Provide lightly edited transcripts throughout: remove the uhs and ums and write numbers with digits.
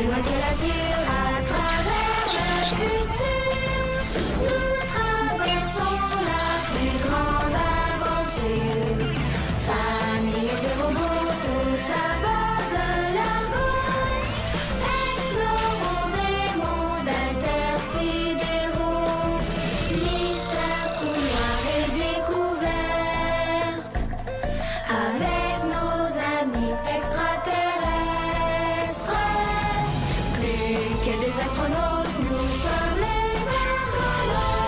plus loin que l'azur, à travers le futur, nous traversons la plus grande aventure. Familles et robots, tous à bord de l'argot, explorons des mondes intersidéraux, mystères, trous noirs et découvertes, avec nos amis extraterrestres. Plus que des astronautes, nous sommes les argonautes.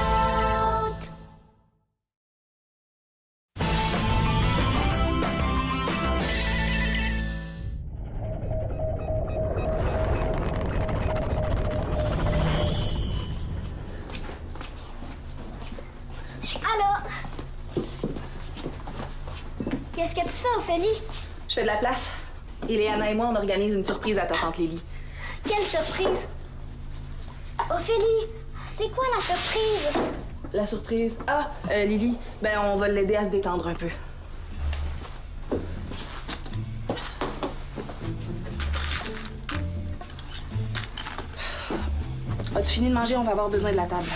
Allô? Qu'est-ce que tu fais, Ophélie? Je fais de la place. Iléana et moi, on organise une surprise à ta tante Lily. Quelle surprise! Ophélie, c'est quoi la surprise? La surprise? Ah, Lily, ben on va l'aider à se détendre un peu. As-tu fini de manger? On va avoir besoin de la table.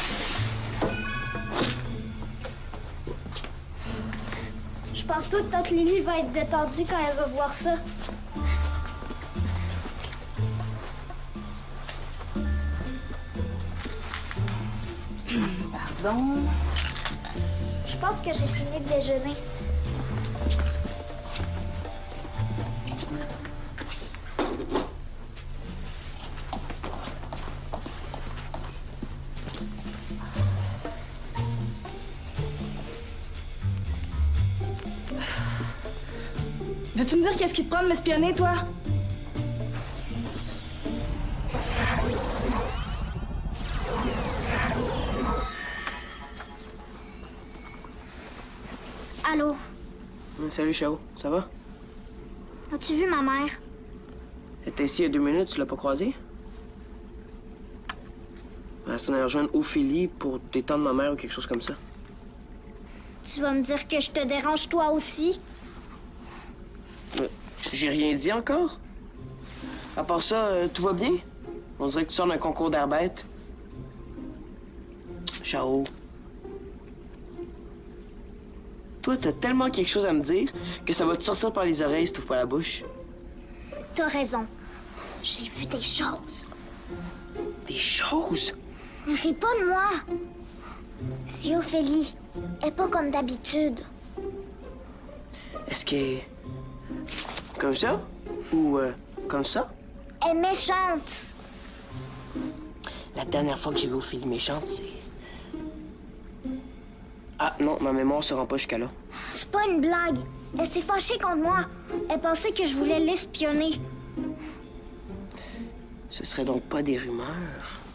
Je pense pas que tante Lily va être détendue quand elle va voir ça. Pardon? Je pense que j'ai fini de déjeuner. Veux-tu me dire qu'est-ce qui te prend de m'espionner, toi? Allô? Salut, Chao. Ça va? As-tu vu ma mère? Elle était ici il y a 2 minutes, tu l'as pas croisée? Elle s'en est rejoindre Ophélie pour détendre ma mère ou quelque chose comme ça. Tu vas me dire que je te dérange toi aussi? J'ai rien dit encore. À part ça, tout va bien? On dirait que tu sors d'un concours d'air bête. Chao. Toi, t'as tellement quelque chose à me dire que ça va te sortir par les oreilles si t'ouvres pas la bouche. T'as raison. J'ai vu des choses. Des choses? Ris pas de moi. Si Ophélie est pas comme d'habitude. Est-ce qu'elle est comme ça? Ou comme ça? Elle est méchante. La dernière fois que j'ai vu Ophélie méchante, c'est... Ah non, ma mémoire se rend pas jusqu'à là. C'est pas une blague. Elle s'est fâchée contre moi. Elle pensait que je voulais l'espionner. Ce serait donc pas des rumeurs?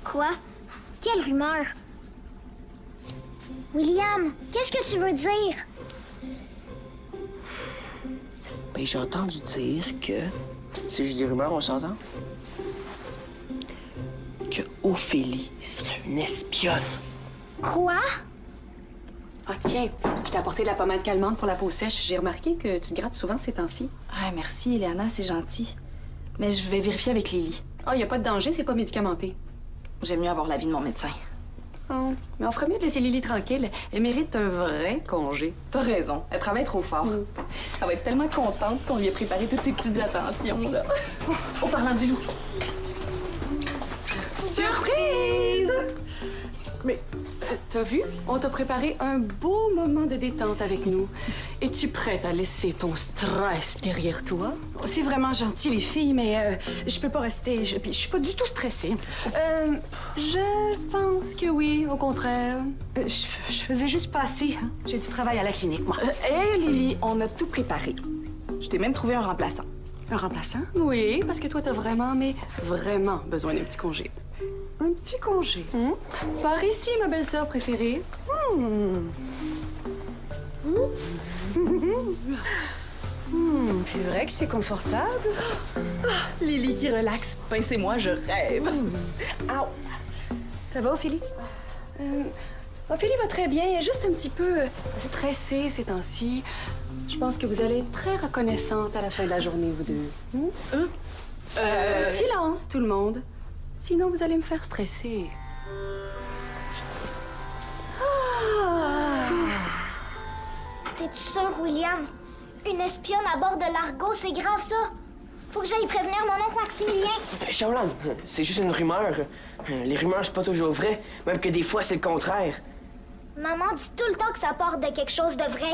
Quoi? Quelle rumeur? William, qu'est-ce que tu veux dire? Ben, j'ai entendu dire que... C'est juste des rumeurs, on s'entend? Que Ophélie serait une espionne. Quoi? Ah tiens, je t'ai apporté de la pommade calmante pour la peau sèche. J'ai remarqué que tu te grattes souvent ces temps-ci. Ah, merci, Iléana, c'est gentil. Mais je vais vérifier avec Lily. Ah, y a pas de danger, c'est pas médicamenté. J'aime mieux avoir l'avis de mon médecin. Oh, mais on ferait mieux de laisser Lily tranquille. Elle mérite un vrai congé. T'as raison, elle travaille trop fort. Elle va être tellement contente qu'on lui ait préparé toutes ces petites attentions, là. Oh, parlant du loup. Surprise! Mais, t'as vu? On t'a préparé un beau moment de détente avec nous. Es-tu prête à laisser ton stress derrière toi? C'est vraiment gentil, les filles, mais je peux pas rester. Je suis pas du tout stressée. Je pense que oui, au contraire. Je faisais juste passer. Hein. J'ai du travail à la clinique, moi. Hé, Lily, on a tout préparé. Je t'ai même trouvé un remplaçant. Un remplaçant? Oui, parce que toi, t'as vraiment, mais vraiment besoin d'un petit congé. Un petit congé. Par ici, ma belle-sœur préférée. C'est vrai que c'est confortable. Lily qui relaxe. Pincez-moi, je rêve. Au. Ça va, Ophélie? Ophélie va très bien, elle est juste un petit peu stressée ces temps-ci. Je pense que vous allez être très reconnaissante à la fin de la journée, vous deux. Silence, tout le monde. Sinon, vous allez me faire stresser. T'es-tu sûr, William? Une espionne à bord de l'Argo, c'est grave, ça? Faut que j'aille prévenir mon oncle Maximilien. Shaolan, c'est juste une rumeur. Les rumeurs, c'est pas toujours vrai. Même que des fois, c'est le contraire. Maman dit tout le temps que ça part de quelque chose de vrai.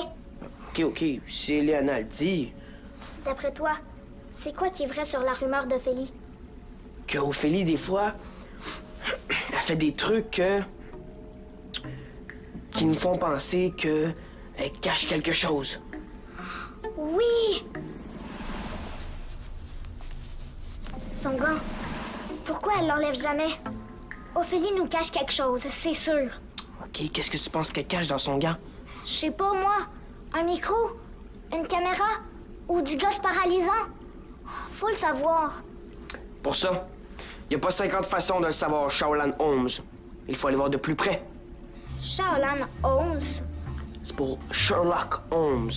OK. Si Eleana le dit, D'après toi, c'est quoi qui est vrai sur la rumeur d'Ophélie? que Ophélie, des fois, elle fait des trucs qui nous font penser qu'elle cache quelque chose. Oui! Son gant. Pourquoi elle l'enlève jamais? Ophélie nous cache quelque chose, c'est sûr. OK, qu'est-ce que tu penses qu'elle cache dans son gant? Je sais pas, moi. Un micro? Une caméra? Ou du gosse paralysant? Faut le savoir. Pour ça, il n'y a pas 50 façons de le savoir, Shaolan Holmes. Il faut aller voir de plus près. Shaolan Holmes. C'est pour Sherlock Holmes,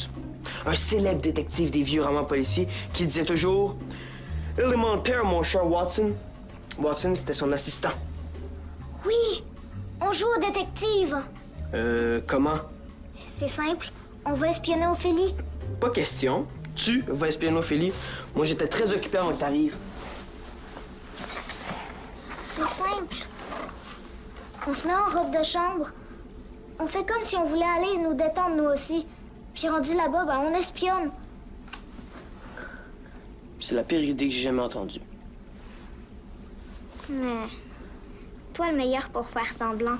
un célèbre détective des vieux romans policiers qui disait toujours « Élémentaire, mon cher Watson ». Watson, c'était son assistant. Oui! On joue au détective. Comment? C'est simple. On va espionner Ophélie. Pas question. Tu vas espionner Ophélie. Moi, j'étais très occupé avant que t'arrives. C'est simple. On se met en robe de chambre. On fait comme si on voulait aller nous détendre, nous aussi. Puis rendu là-bas, ben, on espionne. C'est la pire idée que j'ai jamais entendue. Mais c'est toi le meilleur pour faire semblant.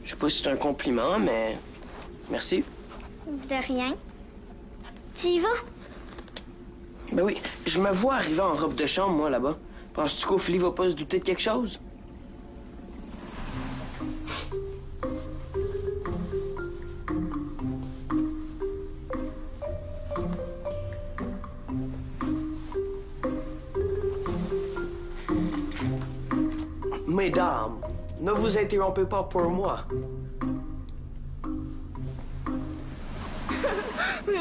Je sais pas si c'est un compliment, mais merci. De rien. Tu y vas? Ben oui, je me vois arriver en robe de chambre, moi, là-bas. Penses-tu qu'Ophélie va pas se douter de quelque chose? Mesdames, ne vous interrompez pas pour moi.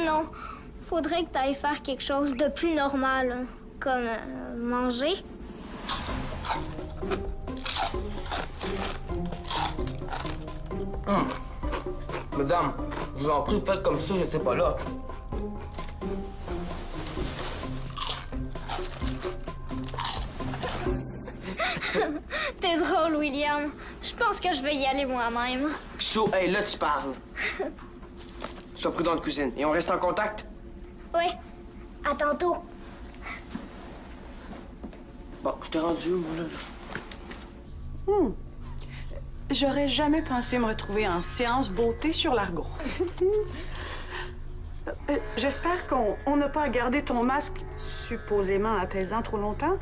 Non. Faudrait que t'ailles faire quelque chose de plus normal, hein, comme manger. Madame, je vous en prie, faites comme ça, j'étais pas là. T'es drôle, William. Je pense que je vais y aller moi-même. Xo, hey, là, tu parles. Sois prudente, cousine. Et on reste en contact? Oui. À tantôt. Bon, je t'ai rendu, moi, là. J'aurais jamais pensé me retrouver en séance beauté sur l'Argo. J'espère qu'on n'a pas gardé ton masque supposément apaisant trop longtemps.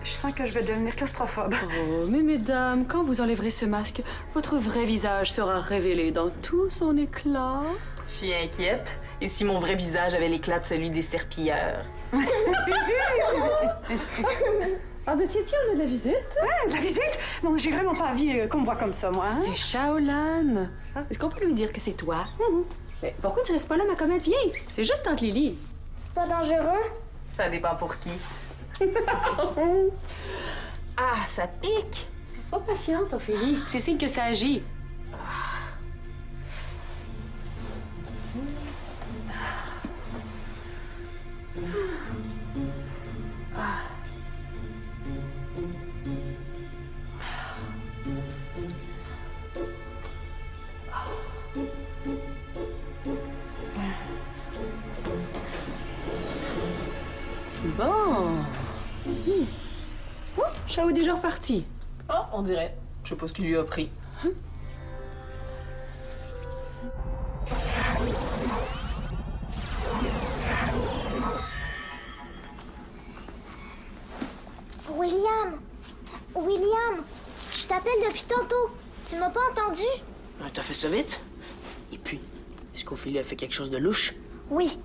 Je sens que je vais devenir claustrophobe. Oh, mais mesdames, quand vous enlèverez ce masque, votre vrai visage sera révélé dans tout son éclat. Je suis inquiète. Et si mon vrai visage avait l'éclat de celui des serpilleurs? Ah ben tiens, on a de la visite. Ouais, la visite? Non, j'ai vraiment pas envie qu'on me voit comme ça, moi. Hein? C'est Shaolan. Est-ce qu'on peut lui dire que c'est toi? Mais pourquoi tu restes pas là, ma comète? Viens, c'est juste Tante Lily. C'est pas dangereux? Ça dépend pour qui. Ah, ça pique! Sois patiente, Ophélie. C'est signe que ça agit. Bon. Oh, Chao est déjà reparti. Oh, on dirait. Je sais pas ce qu'il lui a pris. William! William! Je t'appelle depuis tantôt. Tu m'as pas entendu? T'as fait ça vite? Et puis, est-ce qu'Ophélie a fait quelque chose de louche? Oui.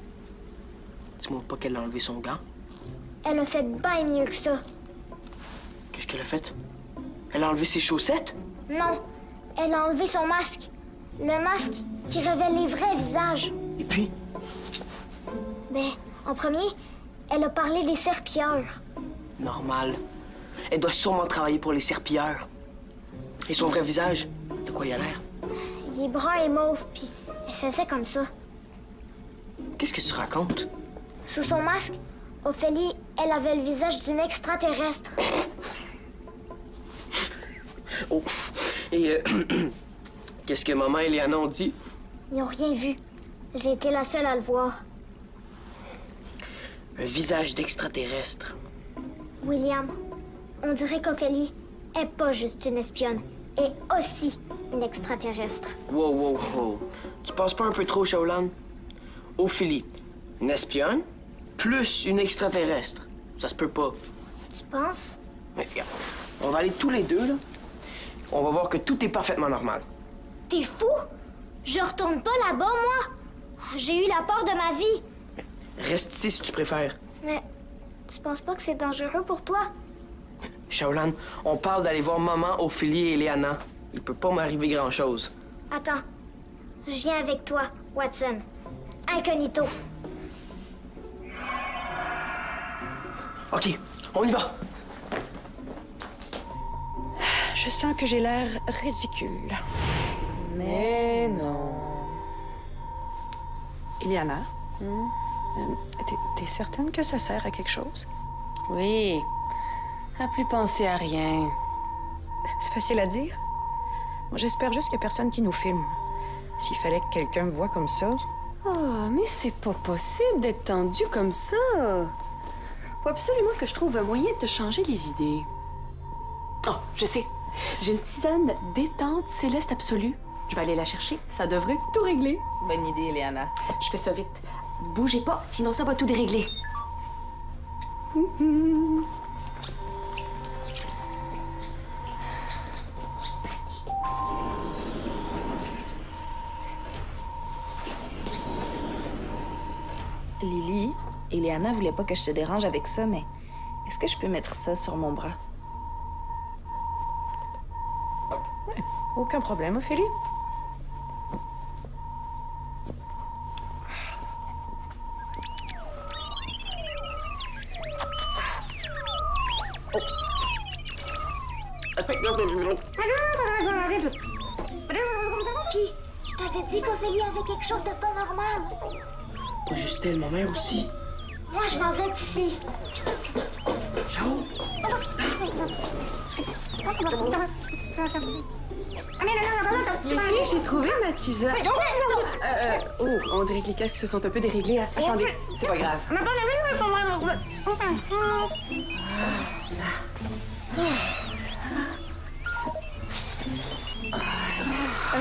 Dis-moi pas qu'elle a enlevé son gant. Elle a fait bien mieux que ça. Qu'est-ce qu'elle a fait? Elle a enlevé ses chaussettes? Non. Elle a enlevé son masque. Le masque qui révèle les vrais visages. Et puis? Ben, en premier, Elle a parlé des serpilleurs. Normal. Elle doit sûrement travailler pour les serpilleurs. Et son vrai visage, de quoi il a l'air? Il est brun et mauve, puis elle faisait comme ça. Qu'est-ce que tu racontes? Sous son masque, Ophélie, elle avait le visage d'une extraterrestre. Oh. Et qu'est-ce que maman et Léana ont dit? Ils n'ont rien vu. J'ai été la seule à le voir. Un visage d'extraterrestre. William, on dirait qu'Ophélie est pas juste une espionne, est aussi une extraterrestre. Wow, wow, wow. Tu penses pas un peu trop, Shaolan? Ophélie, une espionne, plus une extraterrestre. Ça se peut pas. Tu penses? Mais regarde, on va aller tous les deux, là. On va voir que tout est parfaitement normal. T'es fou? Je retourne pas là-bas, moi. J'ai eu la peur de ma vie. Reste ici si tu préfères. Mais tu penses pas que c'est dangereux pour toi? Shaolan, on parle d'aller voir maman, Ophélie et Léana. Il peut pas m'arriver grand-chose. Attends. Je viens avec toi, Watson. Incognito. OK, on y va. Je sens que j'ai l'air ridicule. Mais non. Iliana, t'es certaine que ça sert à quelque chose? Oui. À plus penser à rien. C'est facile à dire. Moi, j'espère juste qu'il n'y a personne qui nous filme. S'il fallait que quelqu'un me voie comme ça... Oh, mais c'est pas possible d'être tendu comme ça. Faut absolument que je trouve un moyen de te changer les idées. Oh, je sais. J'ai une tisane détente céleste absolue. Je vais aller la chercher. Ça devrait tout régler. Bonne idée, Léana. Je fais ça vite. Bougez pas, sinon ça va tout dérégler. Lily, Léana voulait pas que je te dérange avec ça, mais est-ce que je peux mettre ça sur mon bras? Aucun problème, Ophélie. Puis, je t'avais dit qu'Ophélie avait quelque chose de pas normal. Pas juste elle, ma mère aussi. Moi, je m'en vais d'ici. Chao. Les filles, j'ai trouvé ma tisane. Oh, on dirait que les casques se sont un peu déréglés. Attendez, c'est pas grave.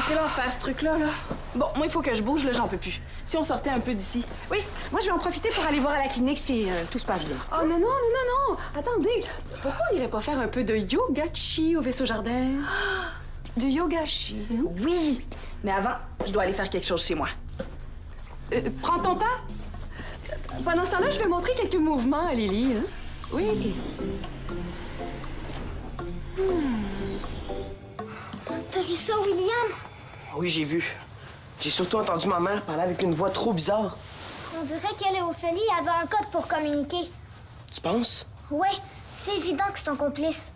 C'est l'enfer, ce truc-là, là. Bon, moi, il faut que je bouge, là, j'en peux plus. Si on sortait un peu d'ici. Oui, moi, je vais en profiter pour aller voir à la clinique si tout se passe bien. Oh non, non, non, non, non! Attendez, pourquoi on irait pas faire un peu de yoga-chi au vaisseau jardin? Du yoga-chi. Oui! Mais avant, je dois aller faire quelque chose chez moi. Prends ton temps. Pendant ce temps-là, je vais montrer quelques mouvements à Lily. Hein? Oui. T'as vu ça, William? Oui, j'ai vu. J'ai surtout entendu ma mère parler avec une voix trop bizarre. On dirait qu'elle et Ophélie avaient un code pour communiquer. Tu penses? Ouais, c'est évident que c'est ton complice.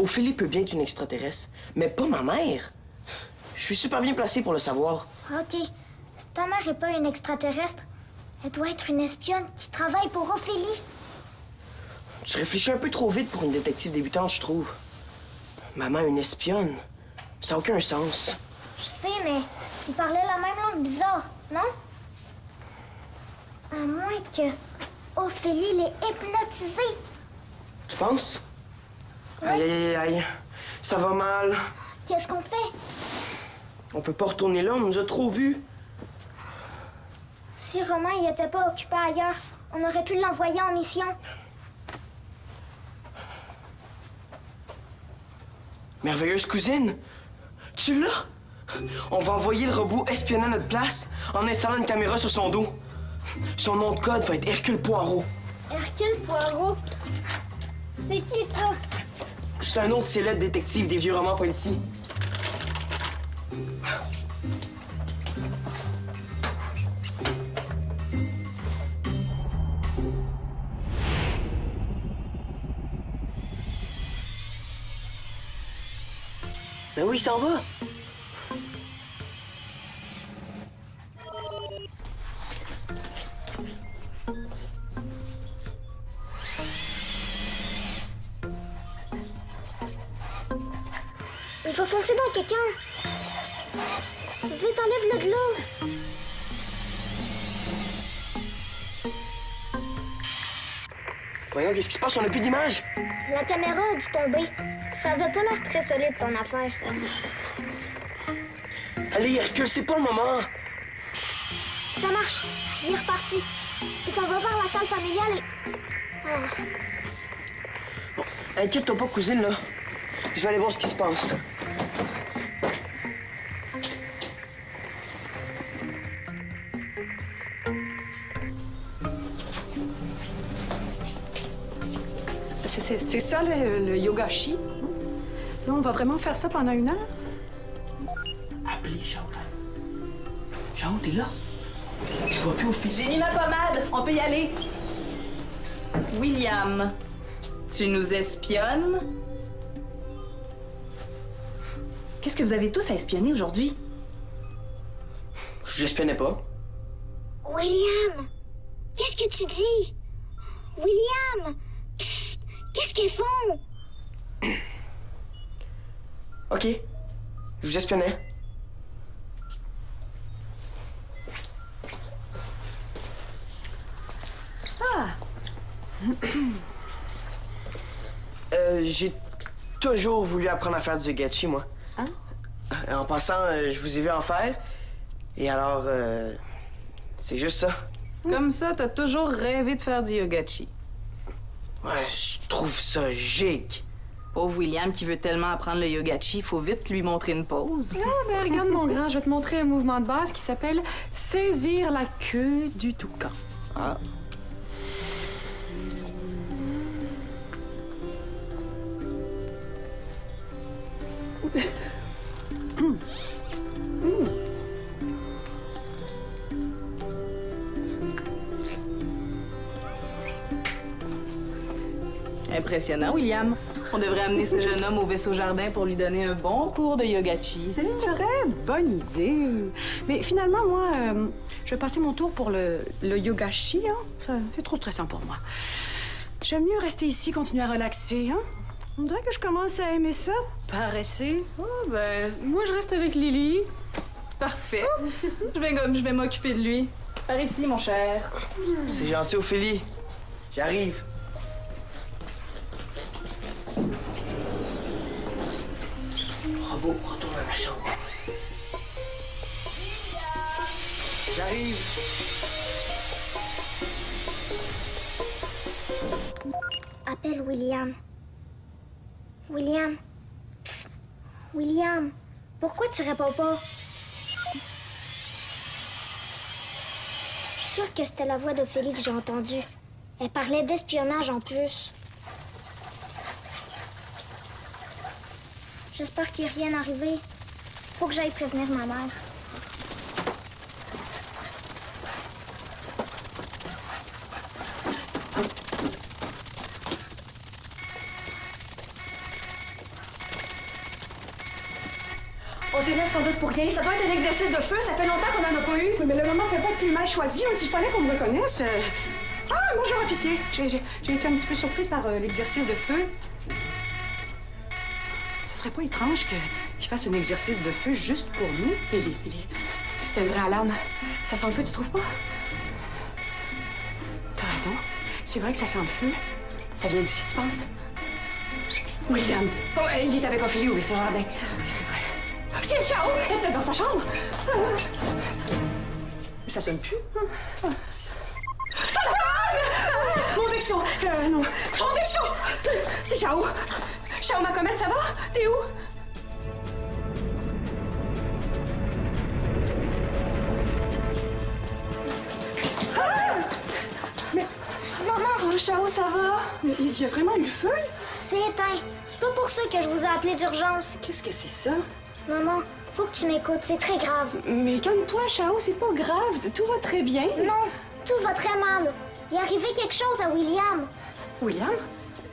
Ophélie peut bien être une extraterrestre, mais pas ma mère. Je suis super bien placé pour le savoir. OK. Si ta mère est pas une extraterrestre, elle doit être une espionne qui travaille pour Ophélie. Tu réfléchis un peu trop vite pour une détective débutante, je trouve. Maman, une espionne? Ça n'a aucun sens. Je sais, mais ils parlaient la même langue bizarre, non? À moins que Ophélie l'ait hypnotisée. Tu penses? Aïe, aïe, aïe. Ça va mal. Qu'est-ce qu'on fait? On peut pas retourner là, on nous a trop vus. Si Romain y était pas occupé ailleurs, on aurait pu l'envoyer en mission. Merveilleuse cousine, tu l'as? On va envoyer le robot espionner à notre place en installant une caméra sur son dos. Son nom de code va être Hercule Poirot. Hercule Poirot? C'est qui ça? C'est un autre célèbre détective des vieux romans policiers. Ben oui, il s'en va. Il va foncer dans quelqu'un. Vite, enlève-le de là. Voyons, qu'est-ce qui se passe? On n'a plus d'image. La caméra a dû tomber. Ça avait pas l'air très solide, ton affaire. Allez, recule, c'est pas le moment. Ça marche. Il est reparti. Il s'en va vers la salle familiale et... Oh. Bon, inquiète-toi pas, cousine, là. Je vais aller voir ce qui se passe. C'est ça, le yogashi. Là, on va vraiment faire ça pendant 1 heure? Appelez Chao, là. Chao, t'es là? Je vois plus au fil. J'ai mis ma pommade. On peut y aller. William, tu nous espionnes? Qu'est-ce que vous avez tous à espionner aujourd'hui? J'espionnais pas. William! Qu'est-ce que tu dis? William! Psst! Qu'est-ce qu'ils font? OK. Je vous espionnais. Ah! J'ai toujours voulu apprendre à faire du yogachi, moi. Hein? En passant, je vous ai vu en faire. Et alors, c'est juste ça. Comme ça, t'as toujours rêvé de faire du yogachi. Ouais, je trouve ça gigue. Pauvre William qui veut tellement apprendre le yogachi, faut vite lui montrer une pause. Ah, ben regarde, mon grand, je vais te montrer un mouvement de base qui s'appelle saisir la queue du toucan. Ah. Impressionnant, William. On devrait amener ce jeune homme au vaisseau jardin pour lui donner un bon cours de yogachi. Très bonne idée. Mais finalement, moi, je vais passer mon tour pour le yogachi. Hein? Ça fait trop stressant pour moi. J'aime mieux rester ici, continuer à relaxer. Hein? On dirait que je commence à aimer ça, paresser. Oh, ben, moi, je reste avec Lily. Parfait. Je vais m'occuper de lui. Par ici, mon cher. C'est gentil, Ophélie. J'arrive. Bravo, retourne à la chambre. J'arrive. Appelle William. William. Psst. William. Pourquoi tu réponds pas? Je suis sûre que c'était la voix d'Ophélie que j'ai entendue. Elle parlait d'espionnage en plus. J'espère qu'il n'y a rien arrivé. Faut que j'aille prévenir ma mère. On s'élève sans doute pour rien. Ça doit être un exercice de feu. Ça fait longtemps qu'on n'en a pas eu. Oui, mais le moment fait pas plus mal choisi. S'il fallait qu'on me reconnaisse. Ah, bonjour, officier. J'ai été un petit peu surprise par l'exercice de feu. Ce serait pas étrange qu'il fasse un exercice de feu juste pour nous? Lily, si c'était une vraie alarme, ça sent le feu, tu trouves pas? T'as raison. C'est vrai que ça sent le feu. Ça vient d'ici, tu penses? William. Oh, il est avec Ophélie au vaisseau jardin. Oui, c'est vrai. C'est le Chao! Elle est dans sa chambre! Mais ça sonne plus. Ça sonne! Mon Dexo! Non. Mon Dexo! C'est Chao! Chao, ma comète, ça va? T'es où? Mais... Maman! Oh, Chao, ça va? Mais il y a vraiment eu feu? C'est éteint. C'est pas pour ça que je vous ai appelé d'urgence. Qu'est-ce que c'est ça? Maman, faut que tu m'écoutes, c'est très grave. Mais calme-toi, Chao, c'est pas grave. Tout va très bien. Non, tout va très mal. Il est arrivé quelque chose à William. William?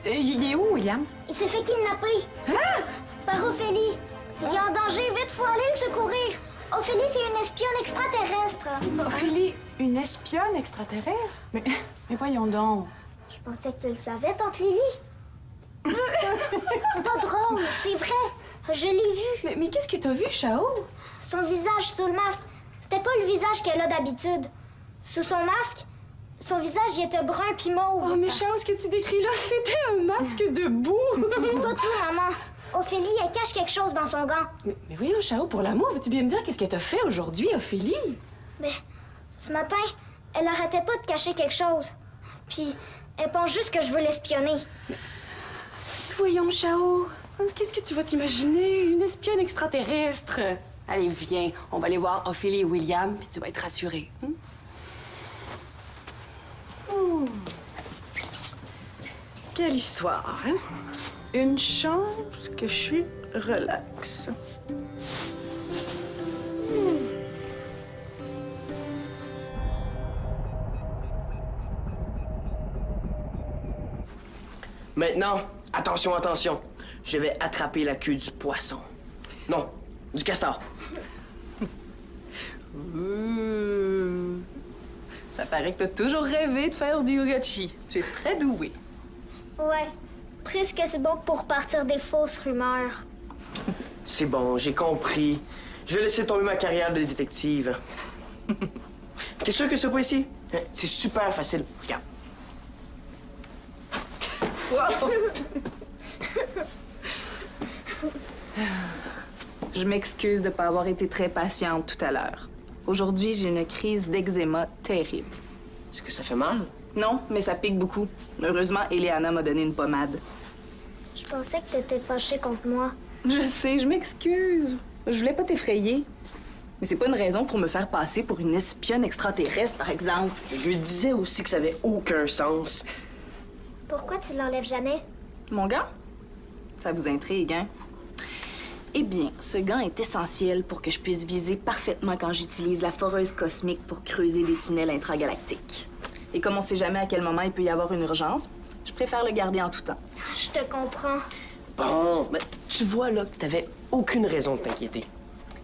Il est où, William? Il s'est fait kidnapper. Par Ophélie. Il est en danger, vite, faut aller le secourir. Ophélie, c'est une espionne extraterrestre. Ophélie, une espionne extraterrestre? Mais voyons donc. Je pensais que tu le savais, tante Lily. C'est pas drôle, c'est vrai. Je l'ai vu. Mais qu'est-ce que t'as vu, Chao? Son visage sous le masque. C'était pas le visage qu'elle a d'habitude. Sous son masque, son visage il était brun pis mauve. Oh, mais Chao, ce que tu décris là, c'était un masque de boue! C'est pas tout, maman. Ophélie, elle cache quelque chose dans son gant. Mais voyons, Chao, pour l'amour, veux-tu bien me dire qu'est-ce qu'elle t'a fait aujourd'hui, Ophélie? Mais ce matin, elle arrêtait pas de cacher quelque chose. Puis, elle pense juste que je veux l'espionner. Voyons, Chao, qu'est-ce que tu vas t'imaginer? Une espionne extraterrestre? Allez, viens, on va aller voir Ophélie et William, puis tu vas être rassurée. Quelle histoire, hein? Une chance que je suis relax. Maintenant, attention, attention. Je vais attraper la queue du poisson. Non, du castor. Ça paraît que t'as toujours rêvé de faire du yogachi. Tu es très doué. Ouais, presque c'est bon pour partir des fausses rumeurs. C'est bon, j'ai compris. Je vais laisser tomber ma carrière de détective. T'es sûr que c'est pas ici? C'est super facile. Regarde. Je m'excuse de ne pas avoir été très patiente tout à l'heure. Aujourd'hui, j'ai une crise d'eczéma terrible. Est-ce que ça fait mal? Non, mais ça pique beaucoup. Heureusement, Eliana m'a donné une pommade. Je pensais que t'étais fâchée contre moi. Je sais, je m'excuse. Je voulais pas t'effrayer. Mais c'est pas une raison pour me faire passer pour une espionne extraterrestre, par exemple. Je lui disais aussi que ça avait aucun sens. Pourquoi tu l'enlèves jamais? Mon gant? Ça vous intrigue, hein? Eh bien, ce gant est essentiel pour que je puisse viser parfaitement quand j'utilise la foreuse cosmique pour creuser des tunnels intragalactiques. Et comme on sait jamais à quel moment il peut y avoir une urgence, je préfère le garder en tout temps. Je te comprends. Bon, mais tu vois là que t'avais aucune raison de t'inquiéter.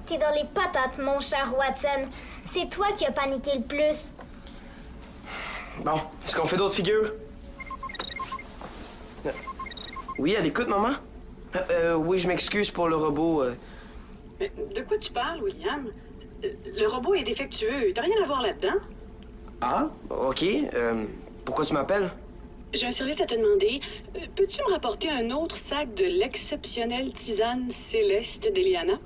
T'es dans les patates, mon cher Watson. C'est toi qui as paniqué le plus. Bon, est-ce qu'on fait d'autres figures? Oui, à l'écoute, maman? Oui, je m'excuse pour le robot. Mais de quoi tu parles, William? Le robot est défectueux. T'as rien à voir là-dedans? Ah, OK. Pourquoi tu m'appelles? J'ai un service à te demander. Peux-tu me rapporter un autre sac de l'exceptionnelle tisane céleste d'Eliana?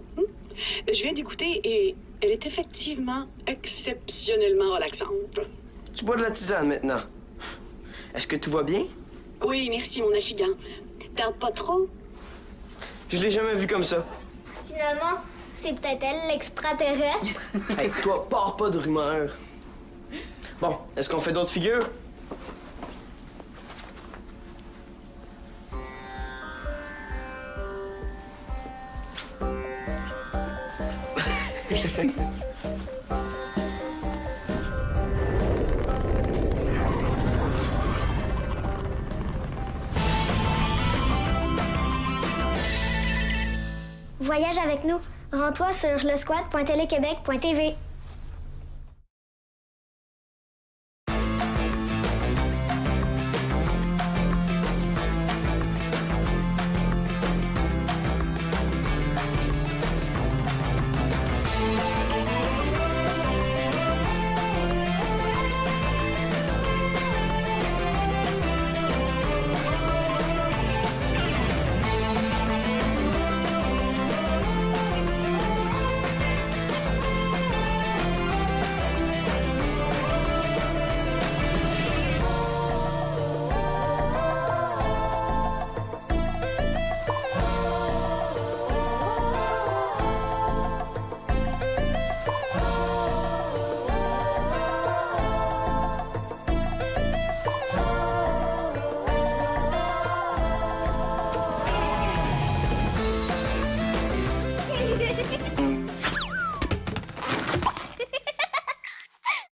Je viens d'écouter et elle est effectivement exceptionnellement relaxante. Tu bois de la tisane maintenant. Est-ce que tout va bien? Oui, merci, mon achigan. Tarde pas trop? Je l'ai jamais vu comme ça. Finalement, c'est peut-être elle, l'extraterrestre. Hey, toi, pars pas de rumeurs. Bon, est-ce qu'on fait d'autres figures? Voyage avec nous. Rends-toi sur lesquad.telequebec.tv.